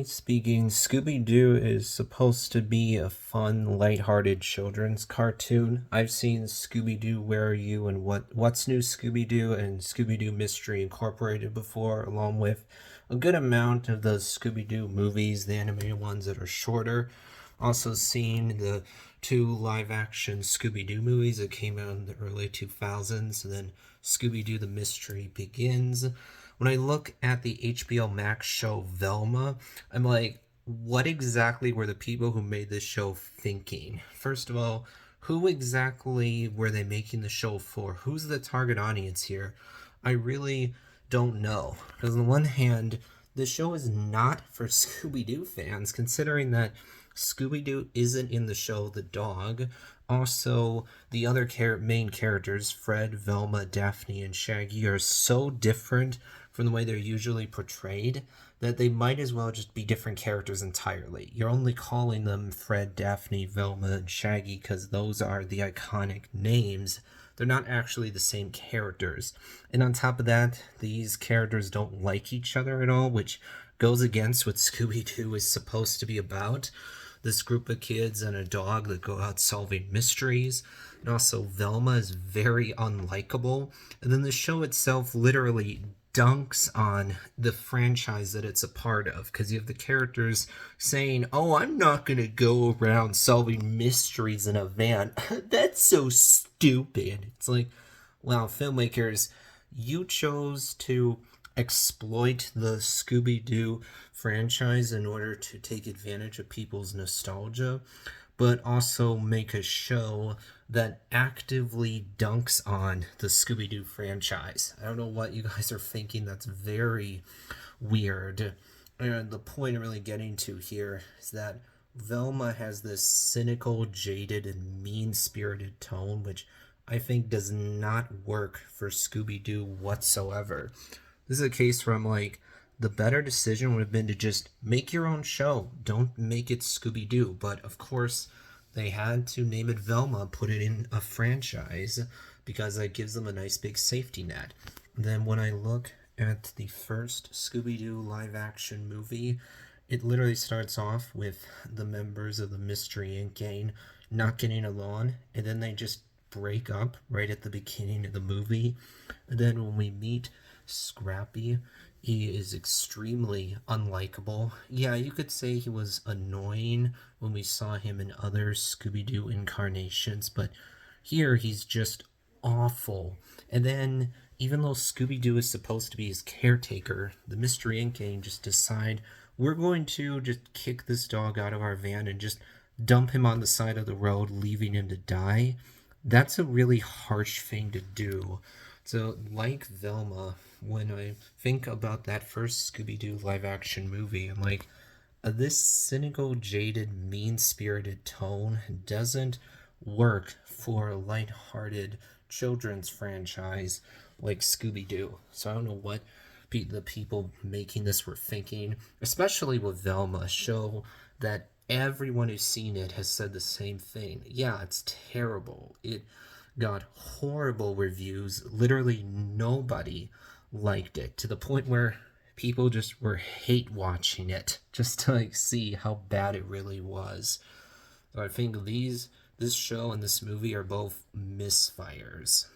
Speaking, Scooby-Doo is supposed to be a fun, lighthearted children's cartoon. I've seen Scooby-Doo Where Are You and What's New Scooby-Doo and Scooby-Doo Mystery Incorporated before, along with a good amount of those Scooby-Doo movies, the animated ones that are shorter. Also seen the two live-action Scooby-Doo movies that came out in the early 2000s, and then Scooby-Doo The Mystery Begins. When I look at the HBO Max show Velma, I'm like, what exactly were the people who made this show thinking? First of all, who exactly were they making the show for? Who's the target audience here? I really don't know. Because on the one hand, the show is not for Scooby Doo fans, considering that Scooby Doo isn't in the show the dog. Also, the other main characters, Fred, Velma, Daphne, and Shaggy, are so different from the way they're usually portrayed that they might as well just be different characters entirely. You're only calling them Fred, Daphne, Velma, and Shaggy because those are the iconic names. They're not actually the same characters. And on top of that, these characters don't like each other at all, which goes against what Scooby-Doo is supposed to be about. This group of kids and a dog that go out solving mysteries. And also, Velma is very unlikable. And then the show itself literally dunks on the franchise that it's a part of, because you have the characters saying, "Oh, I'm not gonna go around solving mysteries in a van." That's so stupid. It's like, wow, filmmakers, you chose to exploit the Scooby-Doo franchise in order to take advantage of people's nostalgia, but also make a show that actively dunks on the Scooby-Doo franchise. I don't know what you guys are thinking. That's very weird. And the point I'm really getting to here is that Velma has this cynical, jaded, and mean-spirited tone, which I think does not work for Scooby-Doo whatsoever. This is a case where I'm like, the better decision would have been to just make your own show. Don't make it Scooby-Doo. But of course, they had to name it Velma, put it in a franchise, because that gives them a nice big safety net. Then when I look at the first Scooby-Doo live-action movie, it literally starts off with the members of the Mystery Inc. gang not getting along, and then they just break up right at the beginning of the movie. And then when we meet Scrappy, he is extremely unlikable. Yeah, you could say he was annoying when we saw him in other Scooby-Doo incarnations, but here he's just awful. And then, even though Scooby-Doo is supposed to be his caretaker, the Mystery Inc. gang just decide, we're going to just kick this dog out of our van and just dump him on the side of the road, leaving him to die. That's a really harsh thing to do. So, like Velma, when I think about that first Scooby-Doo live-action movie, I'm like, this cynical, jaded, mean-spirited tone doesn't work for a light-hearted children's franchise like Scooby-Doo. So I don't know what the people making this were thinking, especially with Velma, show that everyone who's seen it has said the same thing. Yeah, it's terrible. It got horrible reviews. Literally nobody liked it, to the point where people just were hate watching it just to like see how bad it really was. So I think this show and this movie are both misfires.